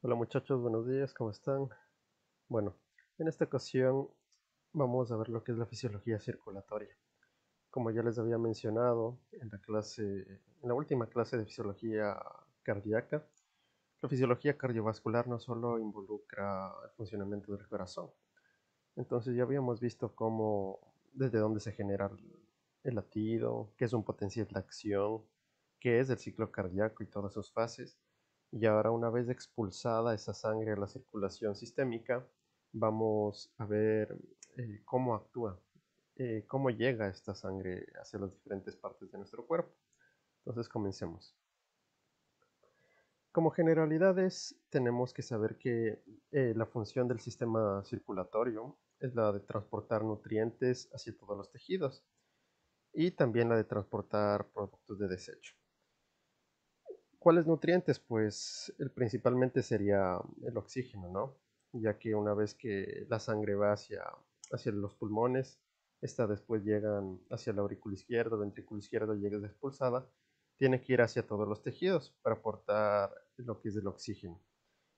Hola muchachos, buenos días, ¿cómo están? Bueno, en esta ocasión vamos a ver lo que es la fisiología circulatoria. Como ya les había mencionado en la última clase de fisiología cardíaca, la fisiología cardiovascular no solo involucra el funcionamiento del corazón. Entonces ya habíamos visto desde dónde se genera el latido, qué es un potencial de acción, qué es el ciclo cardíaco y todas sus fases. Y ahora, una vez expulsada esa sangre a la circulación sistémica, vamos a ver cómo actúa, cómo llega esta sangre hacia las diferentes partes de nuestro cuerpo. Entonces, comencemos. Como generalidades, tenemos que saber que la función del sistema circulatorio es la de transportar nutrientes hacia todos los tejidos y también la de transportar productos de desecho. ¿Cuáles nutrientes? Pues principalmente sería el oxígeno, ¿no? Ya que una vez que la sangre va hacia los pulmones, esta después llega hacia el aurículo izquierdo, ventrículo izquierdo, llega expulsada, tiene que ir hacia todos los tejidos para aportar lo que es el oxígeno.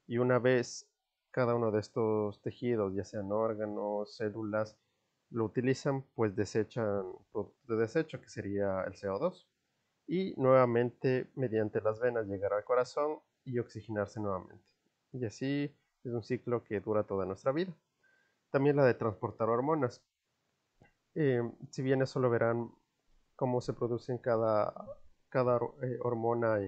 Y una vez cada uno de estos tejidos, ya sean órganos, células, lo utilizan, pues desechan productos de desecho, que sería el CO2 y nuevamente mediante las venas llegar al corazón y oxigenarse nuevamente. Y así es un ciclo que dura toda nuestra vida. También la de transportar hormonas. Si bien eso lo verán cómo se producen cada hormona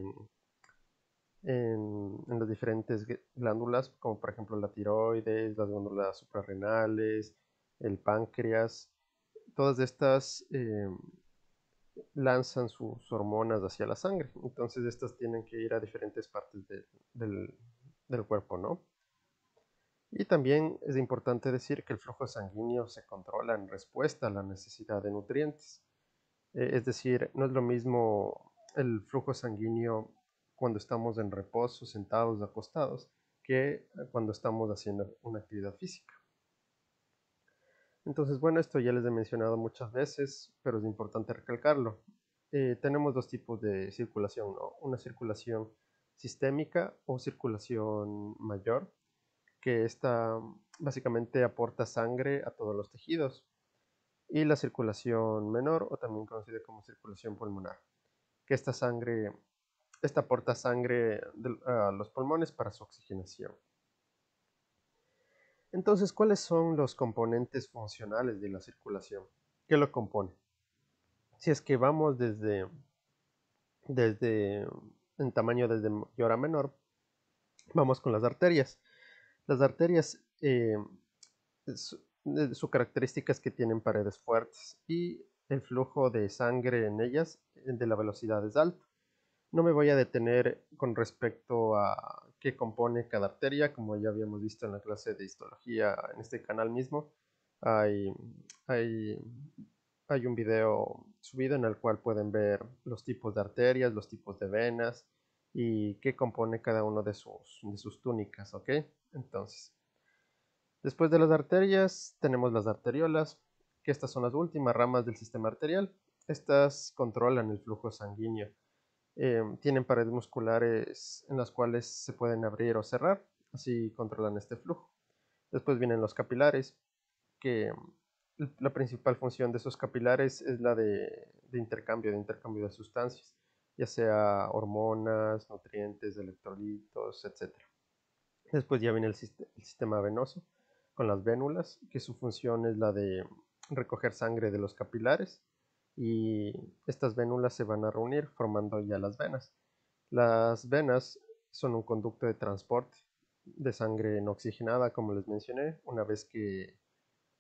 en las diferentes glándulas, como por ejemplo la tiroides, las glándulas suprarrenales, el páncreas. Todas estas lanzan sus hormonas hacia la sangre. Entonces estas tienen que ir a diferentes partes del, del cuerpo, ¿no? Y también es importante decir que el flujo sanguíneo se controla en respuesta a la necesidad de nutrientes. Es decir, no es lo mismo el flujo sanguíneo cuando estamos en reposo, sentados, acostados, que cuando estamos haciendo una actividad física. Entonces, bueno, esto ya les he mencionado muchas veces, pero es importante recalcarlo. Tenemos dos tipos de circulación, ¿no? Una circulación sistémica o circulación mayor, que esta básicamente aporta sangre a todos los tejidos, y la circulación menor, o también conocida como circulación pulmonar, que esta aporta sangre a los pulmones para su oxigenación. Entonces, ¿cuáles son los componentes funcionales de la circulación? ¿Qué lo compone? Si es que vamos desde en tamaño desde mayor a menor, vamos con las arterias. Las arterias, su característica es que tienen paredes fuertes y el flujo de sangre en ellas de la velocidad es alto. No me voy a detener con respecto a qué compone cada arteria, como ya habíamos visto en la clase de histología en este canal mismo. Hay, hay, hay un video subido en el cual pueden ver los tipos de arterias, los tipos de venas y qué compone cada uno de sus túnicas, ¿ok? Entonces, después de las arterias tenemos las arteriolas, que estas son las últimas ramas del sistema arterial. Estas controlan el flujo sanguíneo. Tienen paredes musculares en las cuales se pueden abrir o cerrar, así controlan este flujo. Después vienen los capilares, que la principal función de esos capilares es la de intercambio de sustancias, ya sea hormonas, nutrientes, electrolitos, etcétera. Después ya viene el sistema venoso con las vénulas, que su función es la de recoger sangre de los capilares y estas vénulas se van a reunir formando ya las venas. Las venas son un conducto de transporte de sangre no oxigenada, como les mencioné, una vez que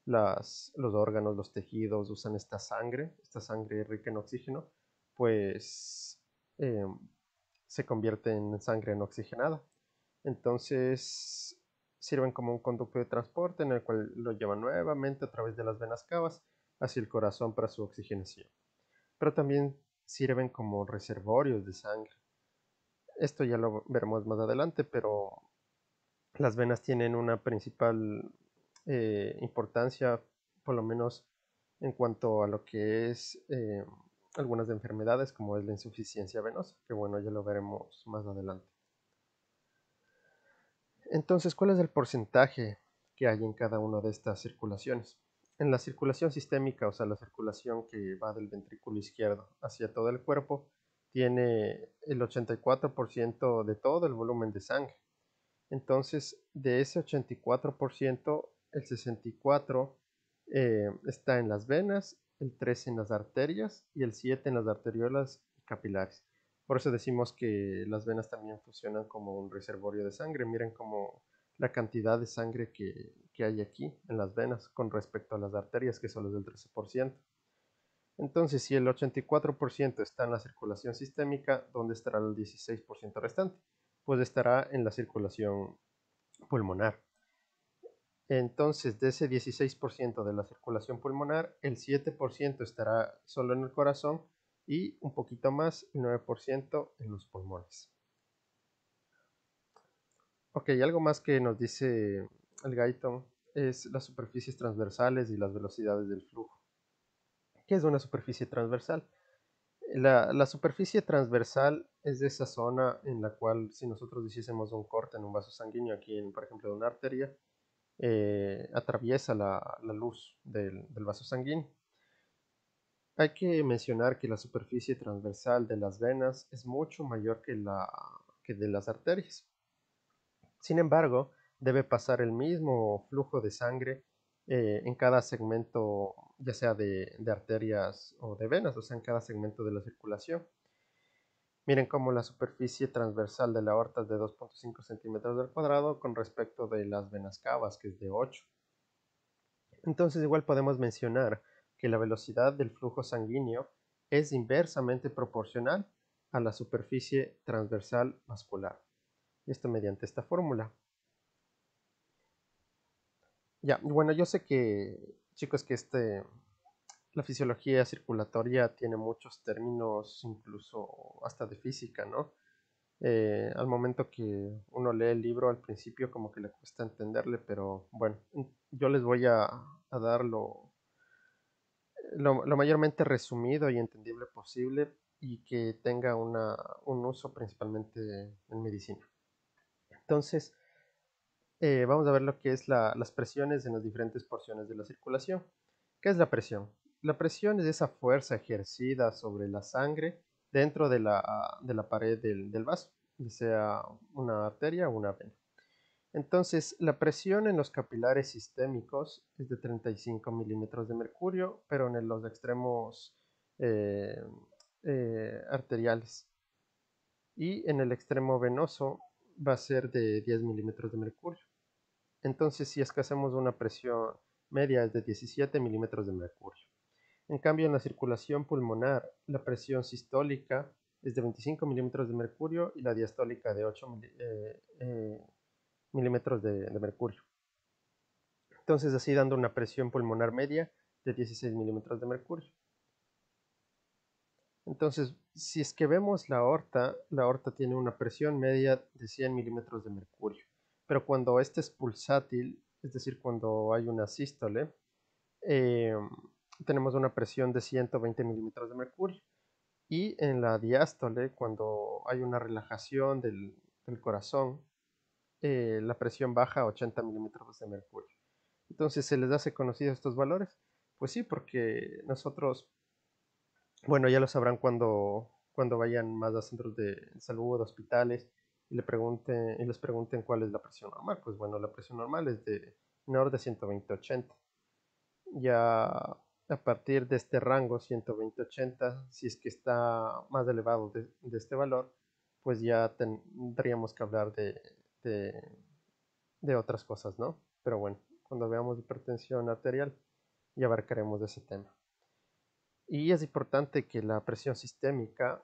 los órganos, los tejidos usan esta sangre rica en oxígeno, pues eh, se convierte en sangre no oxigenada. Entonces sirven como un conducto de transporte en el cual lo llevan nuevamente a través de las venas cavas hacia el corazón para su oxigenación. Pero también sirven como reservorios de sangre. Esto ya lo veremos más adelante, pero las venas tienen una principal importancia, por lo menos en cuanto a lo que es algunas enfermedades, como es la insuficiencia venosa, que bueno, ya lo veremos más adelante. Entonces, ¿cuál es el porcentaje que hay en cada una de estas circulaciones? En la circulación sistémica, o sea, la circulación que va del ventrículo izquierdo hacia todo el cuerpo, tiene el 84% de todo el volumen de sangre. Entonces, de ese 84%, el 64% está en las venas, el 13% en las arterias y el 7% en las arteriolas capilares. Por eso decimos que las venas también funcionan como un reservorio de sangre. Miren como la cantidad de sangre que hay aquí en las venas con respecto a las arterias, que solo es del 13%. Entonces, si el 84% está en la circulación sistémica, ¿dónde estará el 16% restante? Pues estará en la circulación pulmonar. Entonces, de ese 16% de la circulación pulmonar, el 7% estará solo en el corazón y un poquito más, el 9% en los pulmones. Ok, algo más que nos dice el Guyton es las superficies transversales y las velocidades del flujo. ¿Qué es una superficie transversal? La superficie transversal es de esa zona en la cual si nosotros hiciésemos un corte en un vaso sanguíneo, aquí en, por ejemplo, de una arteria, atraviesa la luz del vaso sanguíneo. Hay que mencionar que la superficie transversal de las venas es mucho mayor que de las arterias. Sin embargo, debe pasar el mismo flujo de sangre en cada segmento, ya sea de arterias o de venas, o sea, en cada segmento de la circulación. Miren cómo la superficie transversal de la aorta es de 2.5 centímetros al cuadrado con respecto de las venas cavas, que es de 8. Entonces igual podemos mencionar que la velocidad del flujo sanguíneo es inversamente proporcional a la superficie transversal vascular. Esto mediante esta fórmula. Ya, bueno, yo sé que, chicos, que la fisiología circulatoria tiene muchos términos, incluso hasta de física, ¿no? Al momento que uno lee el libro al principio como que le cuesta entenderle, pero bueno, yo les voy a dar lo mayormente resumido y entendible posible y que tenga un uso principalmente en medicina. Entonces, vamos a ver lo que es las presiones en las diferentes porciones de la circulación. ¿Qué es la presión? La presión es esa fuerza ejercida sobre la sangre dentro de la pared del vaso, ya sea una arteria o una vena. Entonces, la presión en los capilares sistémicos es de 35 milímetros de mercurio, pero en los extremos eh, arteriales. Y en el extremo venoso va a ser de 10 milímetros de mercurio. Entonces, si es que hacemos una presión media es de 17 milímetros de mercurio. En cambio, en la circulación pulmonar, la presión sistólica es de 25 milímetros de mercurio y la diastólica de 8 milímetros de mercurio. Entonces, así dando una presión pulmonar media de 16 milímetros de mercurio. Entonces, si es que vemos la aorta tiene una presión media de 100 milímetros de mercurio. Pero cuando este es pulsátil, es decir, cuando hay una sístole, eh, tenemos una presión de 120 milímetros de mercurio. Y en la diástole, cuando hay una relajación del corazón, la presión baja a 80 milímetros de mercurio. Entonces, ¿se les hace conocidos estos valores? Pues sí, porque nosotros, bueno, ya lo sabrán cuando vayan más a centros de salud, hospitales, y les pregunten cuál es la presión normal. Pues bueno, la presión normal es de menor de 120-80. Ya a partir de este rango 120-80, si es que está más elevado de este valor, pues ya tendríamos que hablar de, de otras cosas, ¿no? Pero bueno, cuando veamos hipertensión arterial, ya abarcaremos ese tema. Y es importante que la presión sistémica,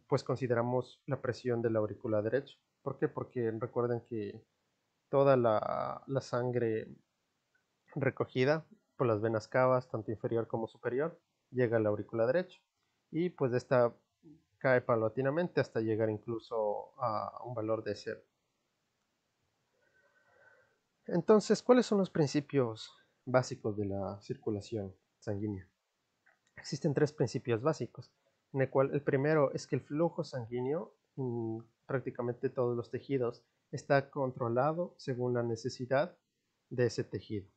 pues consideramos la presión del aurícula derecho. ¿Por qué? Porque recuerden que toda la sangre recogida por las venas cavas, tanto inferior como superior, llega a la aurícula derecha. Y pues esta cae paulatinamente hasta llegar incluso a un valor de 0. Entonces, ¿cuáles son los principios básicos de la circulación sanguínea? Existen tres principios básicos, en el cual el primero es que el flujo sanguíneo prácticamente todos los tejidos, está controlado según la necesidad de ese tejido.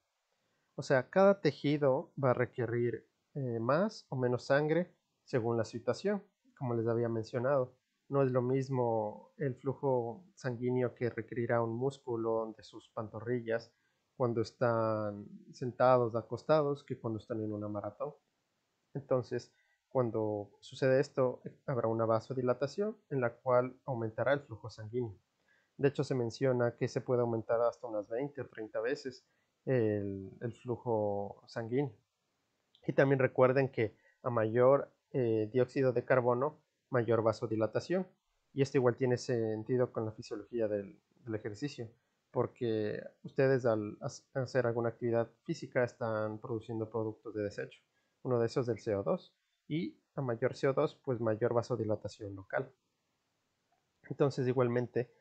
O sea, cada tejido va a requerir más o menos sangre según la situación, como les había mencionado. No es lo mismo el flujo sanguíneo que requerirá un músculo de sus pantorrillas cuando están sentados, acostados, que cuando están en una maratón. Entonces, cuando sucede esto, habrá una vasodilatación en la cual aumentará el flujo sanguíneo. De hecho, se menciona que se puede aumentar hasta unas 20 o 30 veces el flujo sanguíneo. Y también recuerden que a mayor dióxido de carbono, mayor vasodilatación. Y esto igual tiene sentido con la fisiología del ejercicio, porque ustedes al hacer alguna actividad física están produciendo productos de desecho. Uno de esos es el CO2. Y a mayor CO2, pues mayor vasodilatación local. Entonces, igualmente,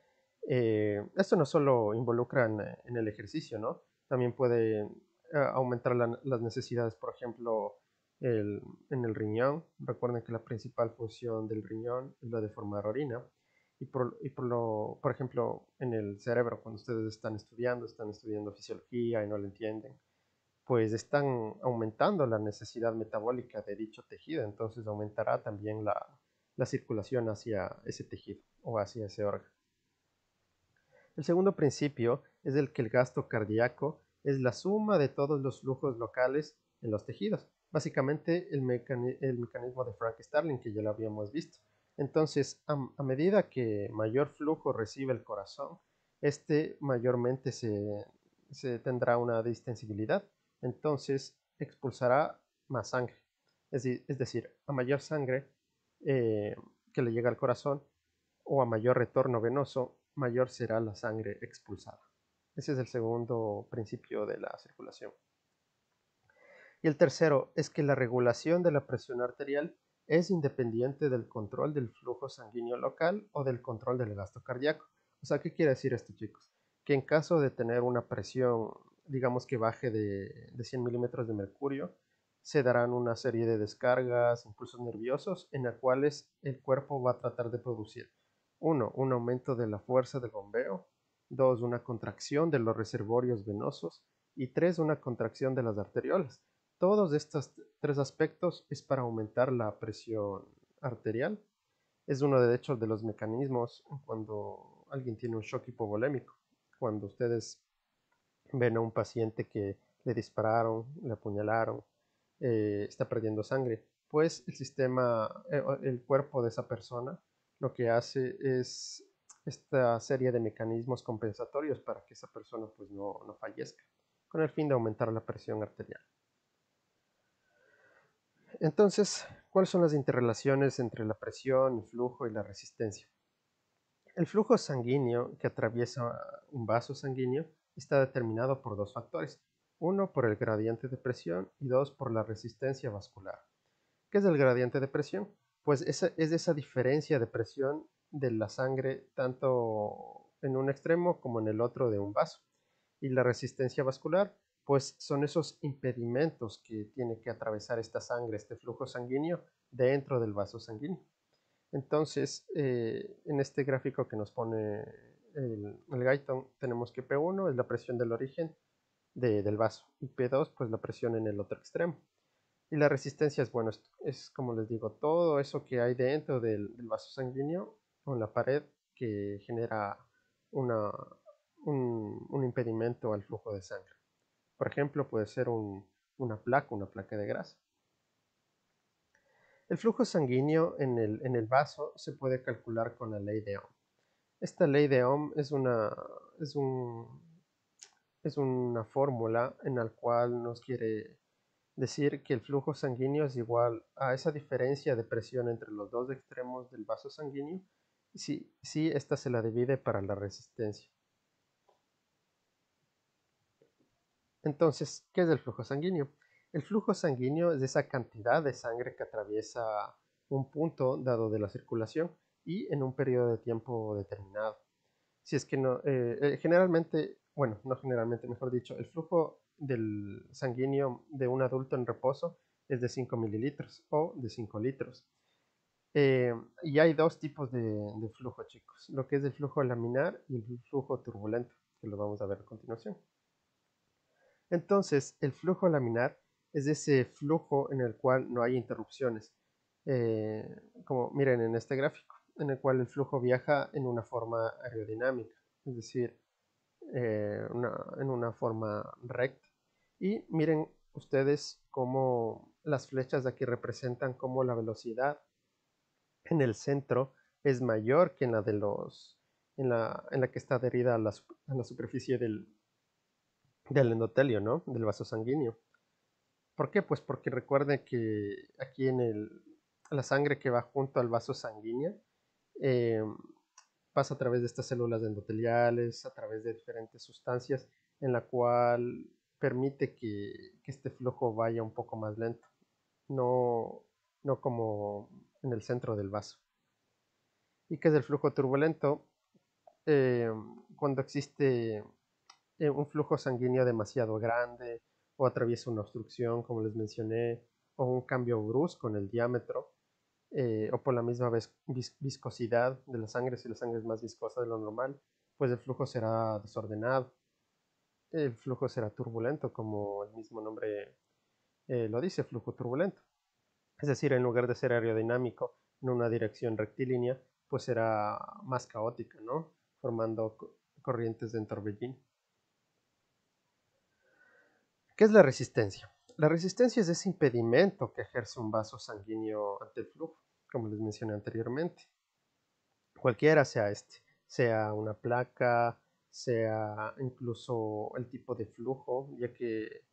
esto no solo involucra en el ejercicio, ¿no? También puede aumentar las necesidades, por ejemplo, en el riñón. Recuerden que la principal función del riñón es la de formar orina. Por ejemplo, en el cerebro, cuando ustedes están estudiando fisiología y no lo entienden, pues están aumentando la necesidad metabólica de dicho tejido, entonces aumentará también la circulación hacia ese tejido o hacia ese órgano. El segundo principio es el que el gasto cardíaco es la suma de todos los flujos locales en los tejidos. Básicamente el mecanismo de Frank Starling que ya lo habíamos visto. Entonces, a medida que mayor flujo recibe el corazón, este mayormente se tendrá una distensibilidad. Entonces, expulsará más sangre. Es decir, a mayor sangre eh, que le llega al corazón, o a mayor retorno venoso, mayor será la sangre expulsada. Ese es el segundo principio de la circulación. Y el tercero es que la regulación de la presión arterial es independiente del control del flujo sanguíneo local o del control del gasto cardíaco. O sea, ¿qué quiere decir esto, chicos? Que en caso de tener una presión, digamos que baje de 100 milímetros de mercurio, se darán una serie de descargas, impulsos nerviosos, en las cuales el cuerpo va a tratar de producir, uno, un aumento de la fuerza del bombeo, dos, una contracción de los reservorios venosos y tres, una contracción de las arteriolas. Todos estos tres aspectos es para aumentar la presión arterial. Es uno de hecho de los mecanismos cuando alguien tiene un shock hipovolémico. Cuando ustedes ven a un paciente que le dispararon, le apuñalaron, está perdiendo sangre, pues el cuerpo de esa persona lo que hace es esta serie de mecanismos compensatorios para que esa persona pues no fallezca, con el fin de aumentar la presión arterial. Entonces, ¿cuáles son las interrelaciones entre la presión, el flujo y la resistencia? El flujo sanguíneo que atraviesa un vaso sanguíneo está determinado por dos factores. Uno, por el gradiente de presión y dos, por la resistencia vascular. ¿Qué es el gradiente de presión? Pues es esa diferencia de presión de la sangre tanto en un extremo como en el otro de un vaso. Y la resistencia vascular, pues son esos impedimentos que tiene que atravesar esta sangre, este flujo sanguíneo dentro del vaso sanguíneo. Entonces, en este gráfico que nos pone el Guyton, tenemos que P1 es la presión del origen del vaso y P2 pues la presión en el otro extremo. Y la resistencia es, bueno, es como les digo, todo eso que hay dentro del vaso sanguíneo o en la pared que genera una, un impedimento al flujo de sangre. Por ejemplo, puede ser una placa de grasa. El flujo sanguíneo en el vaso se puede calcular con la ley de Ohm. Esta ley de Ohm es, es una fórmula en la cual nos quiere decir que el flujo sanguíneo es igual a esa diferencia de presión entre los dos extremos del vaso sanguíneo si esta se la divide para la resistencia. Entonces, ¿qué es el flujo sanguíneo? El flujo sanguíneo es esa cantidad de sangre que atraviesa un punto dado de la circulación y en un periodo de tiempo determinado. Si es que no, generalmente, bueno, no generalmente, mejor dicho, el flujo del sanguíneo de un adulto en reposo es de 5 mililitros o de 5 litros. Y hay dos tipos de flujo, chicos, lo que es el flujo laminar y el flujo turbulento, que lo vamos a ver a continuación. Entonces, el flujo laminar es ese flujo en el cual no hay interrupciones, como miren en este gráfico, en el cual el flujo viaja en una forma aerodinámica, es decir, en una forma recta. Y miren ustedes cómo las flechas de aquí representan cómo la velocidad en el centro es mayor que en la de en la que está adherida a a la superficie del endotelio, ¿no? Del vaso sanguíneo. ¿Por qué? Pues porque recuerden que aquí la sangre que va junto al vaso sanguíneo eh, pasa a través de estas células endoteliales, a través de diferentes sustancias, en la cual permite que este flujo vaya un poco más lento, no, no como en el centro del vaso. ¿Y qué es el flujo turbulento? Eh, Cuando existe un flujo sanguíneo demasiado grande o atraviesa una obstrucción, como les mencioné, o un cambio brusco en el diámetro, o por la misma viscosidad de la sangre, si la sangre es más viscosa de lo normal, pues el flujo será desordenado, el flujo será turbulento, como el mismo nombre lo dice, flujo turbulento. Es decir, en lugar de ser aerodinámico en una dirección rectilínea, pues será más caótica, ¿no? Formando corrientes de torbellino. ¿Qué es la resistencia? La resistencia es ese impedimento que ejerce un vaso sanguíneo ante el flujo, como les mencioné anteriormente. Cualquiera sea sea una placa, sea incluso el tipo de flujo, ya que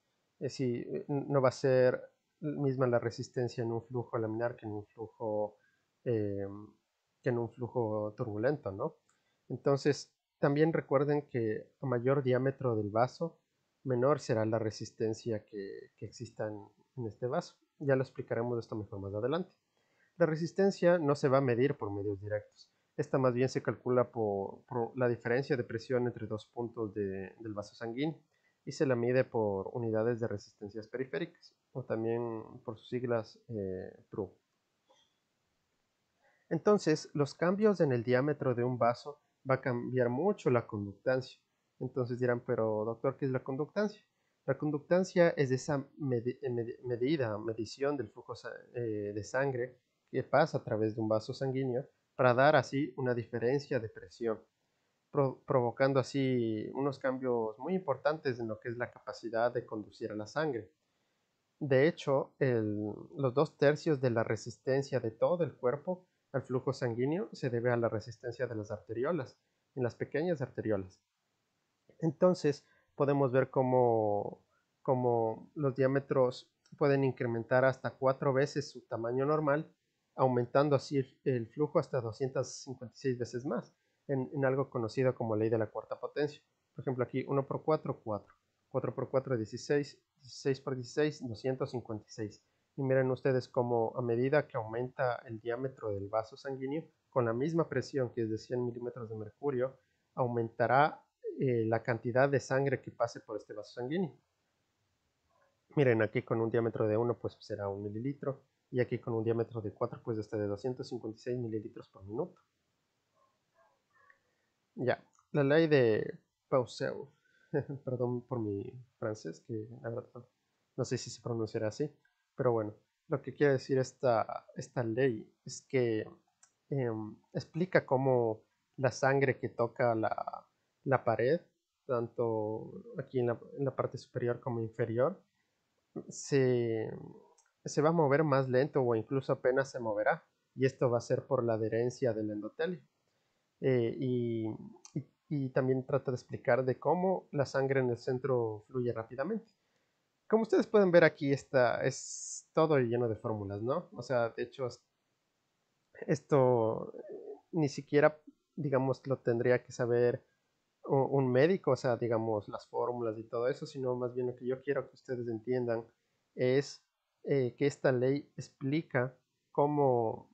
si no va a ser misma la resistencia en un flujo laminar eh, que en un flujo turbulento, ¿no? Entonces, también recuerden que a mayor diámetro del vaso, menor será la resistencia que exista en este vaso. Ya lo explicaremos esto mejor más adelante. La resistencia no se va a medir por medios directos. Esta más bien se calcula por la diferencia de presión entre dos puntos del vaso sanguíneo y se la mide por unidades de resistencias periféricas o también por sus siglas TRU. Entonces, los cambios en el diámetro de un vaso va a cambiar mucho la conductancia. Entonces dirán, pero doctor, ¿qué es la conductancia? La conductancia es esa medición del flujo de sangre que pasa a través de un vaso sanguíneo para dar así una diferencia de presión, provocando así unos cambios muy importantes en lo que es la capacidad de conducir a la sangre. De hecho, los 2/3 de la resistencia de todo el cuerpo al flujo sanguíneo se debe a la resistencia de las arteriolas, en las pequeñas arteriolas. Entonces, podemos ver cómo los diámetros pueden incrementar hasta 4 veces su tamaño normal, aumentando así el flujo hasta 256 veces más, en algo conocido como ley de la cuarta potencia. Por ejemplo, aquí 1 por 4, 4. 4 por 4, 16. 16 por 16, 256. Y miren ustedes cómo a medida que aumenta el diámetro del vaso sanguíneo, con la misma presión que es de 100 milímetros de mercurio, aumentará la cantidad de sangre que pase por este vaso sanguíneo. Miren, aquí con un diámetro de 1 pues será 1 mililitro y aquí con un diámetro de 4 pues este de 256 mililitros por minuto. Ya, la ley de Pauseu, perdón por mi francés, que la verdad no sé si se pronunciará así, pero bueno, lo que quiere decir esta ley es que explica cómo la sangre que toca la pared, tanto aquí en la parte superior como inferior, se, se va a mover más lento o incluso apenas se moverá. Y esto va a ser por la adherencia del endotelio. Eh, y, y también trata de explicar de cómo la sangre en el centro fluye rápidamente. Como ustedes pueden ver aquí, es todo lleno de fórmulas, ¿no? O sea, de hecho, esto ni siquiera, digamos, lo tendría que saber un médico, o sea, digamos, las fórmulas y todo eso, sino más bien lo que yo quiero que ustedes entiendan es que esta ley explica cómo,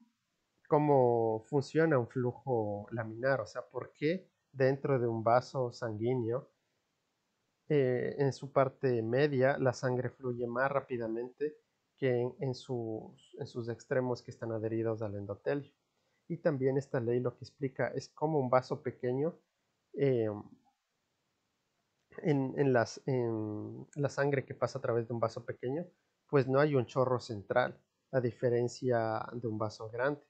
cómo funciona un flujo laminar, o sea, por qué dentro de un vaso sanguíneo, en su parte media, la sangre fluye más rápidamente que en sus extremos que están adheridos al endotelio. Y también esta ley lo que explica es cómo un vaso pequeño, eh, en la sangre que pasa a través de un vaso pequeño, pues no hay un chorro central, a diferencia de un vaso grande.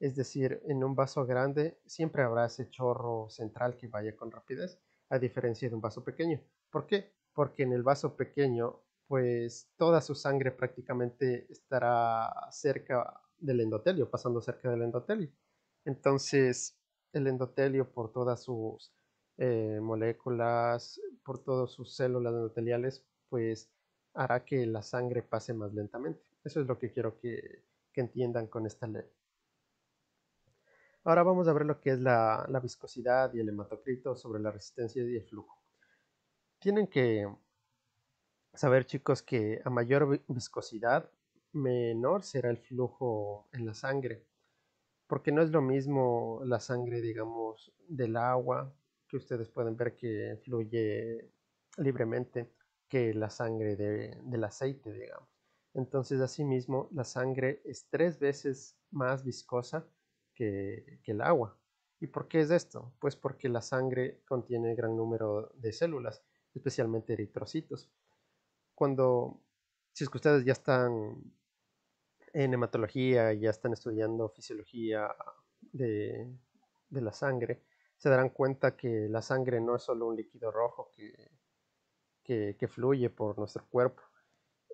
Es decir, en un vaso grande siempre habrá ese chorro central que vaya con rapidez, a diferencia de un vaso pequeño. ¿Por qué? Porque en el vaso pequeño, pues toda su sangre prácticamente estará cerca del endotelio, pasando cerca del endotelio. Entonces, el endotelio, por todas sus moléculas, por todas sus células endoteliales, pues hará que la sangre pase más lentamente. Eso es lo que quiero que entiendan con esta ley. Ahora vamos a ver lo que es la viscosidad y el hematocrito sobre la resistencia y el flujo. Tienen que saber, chicos, que a mayor viscosidad, menor será el flujo en la sangre, porque no es lo mismo la sangre, digamos, del agua, que ustedes pueden ver que fluye libremente, que la sangre del aceite, digamos. Entonces, asimismo, la sangre es 3 veces más viscosa que el agua. ¿Y por qué es esto? Pues porque la sangre contiene gran número de células, especialmente eritrocitos. Cuando, si es que ustedes ya están en hematología, ya están estudiando fisiología de, de la sangre, se darán cuenta que la sangre no es solo un líquido rojo que fluye por nuestro cuerpo.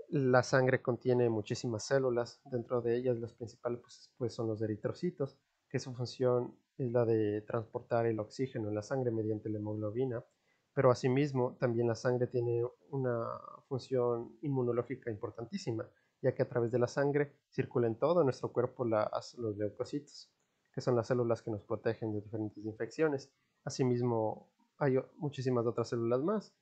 La sangre contiene muchísimas células, dentro de ellas las principales pues son los eritrocitos, que su función es la de transportar el oxígeno en la sangre mediante la hemoglobina, pero asimismo también la sangre tiene una función inmunológica importantísima, ya que a través de la sangre circula en todo nuestro cuerpo los leucocitos, que son las células que nos protegen de diferentes infecciones. Asimismo, hay muchísimas otras células más,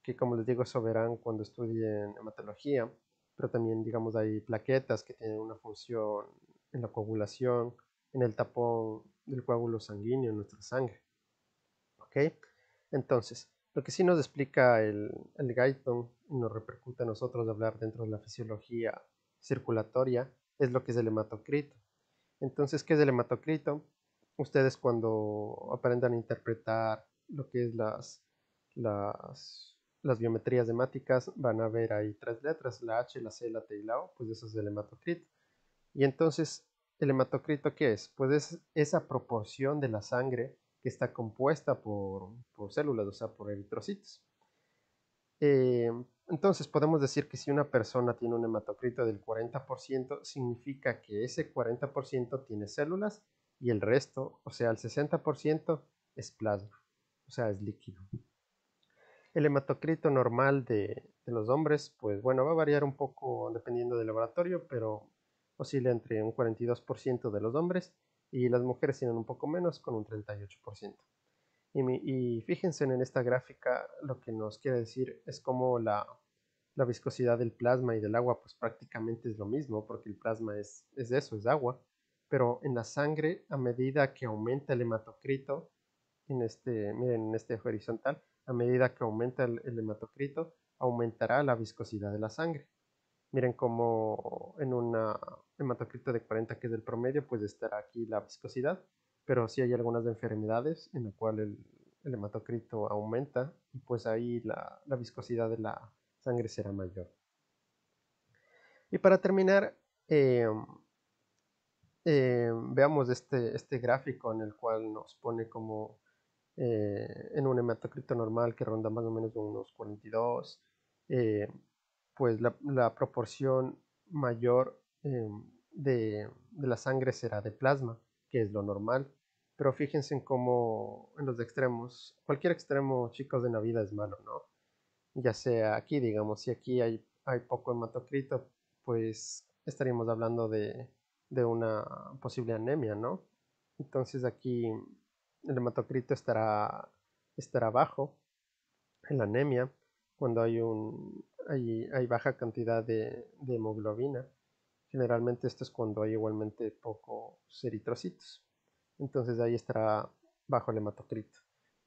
que como les digo, eso verán cuando estudien hematología, pero también, digamos, hay plaquetas que tienen una función en la coagulación, en el tapón del coágulo sanguíneo en nuestra sangre. ¿Ok? Entonces, lo que sí nos explica el Guyton y nos repercute a nosotros hablar dentro de la fisiología circulatoria es lo que es el hematocrito. Entonces, ¿qué es el hematocrito? Ustedes cuando aprendan a interpretar lo que es las biometrías hemáticas van a ver ahí 3 letras, la H, la C, la T y la O, pues eso es el hematocrito. Y entonces, ¿el hematocrito qué es? Pues es esa proporción de la sangre que está compuesta por células, o sea, por eritrocitos. Eh, entonces podemos decir que si una persona tiene un hematocrito del 40%, significa que ese 40% tiene células y el resto, o sea, el 60%, es plasma, o sea, es líquido. El hematocrito normal de los hombres, pues bueno, va a variar un poco dependiendo del laboratorio, pero oscila entre un 42% de los hombres y las mujeres tienen un poco menos, con un 38%. Y fíjense en esta gráfica, lo que nos quiere decir es cómo la viscosidad del plasma y del agua pues prácticamente es lo mismo, porque el plasma es eso, es agua, pero en la sangre, a medida que aumenta el hematocrito, miren, en este horizontal, a medida que aumenta el hematocrito, aumentará la viscosidad de la sangre. Miren cómo en un hematocrito de 40, que es el promedio, pues estará aquí la viscosidad, pero sí hay algunas enfermedades en la cual el hematocrito aumenta y pues ahí la viscosidad de la sangre será mayor. Y para terminar, eh, veamos este gráfico en el cual nos pone como en un hematocrito normal que ronda más o menos unos 42, eh, pues la proporción mayor de la sangre será de plasma, que es lo normal. Pero fíjense en cómo en los extremos, cualquier extremo, chicos, de la vida es malo, ¿no? Ya sea aquí, digamos, si aquí hay poco hematocrito, pues estaríamos hablando de una posible anemia, ¿no? Entonces aquí el hematocrito estará bajo en la anemia cuando hay baja cantidad de hemoglobina. Generalmente esto es cuando hay igualmente pocos eritrocitos. Entonces ahí estará bajo el hematocrito.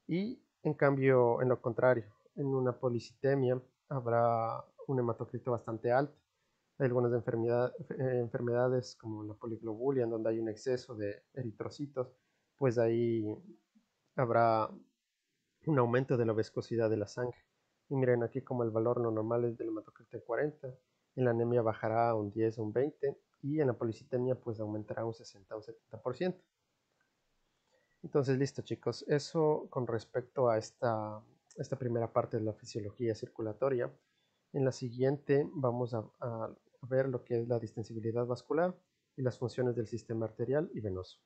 Y en cambio, en lo contrario, en una policitemia habrá un hematocrito bastante alto. Hay algunas enfermedades como la poliglobulia, en donde hay un exceso de eritrocitos, pues ahí habrá un aumento de la viscosidad de la sangre. Y miren aquí como el valor no normal es del hematocrito 40, en la anemia bajará a un 10 o un 20 y en la policitemia pues aumentará un 60 o un 70%. Entonces listo chicos, eso con respecto a esta primera parte de la fisiología circulatoria. En la siguiente vamos a ver lo que es la distensibilidad vascular y las funciones del sistema arterial y venoso.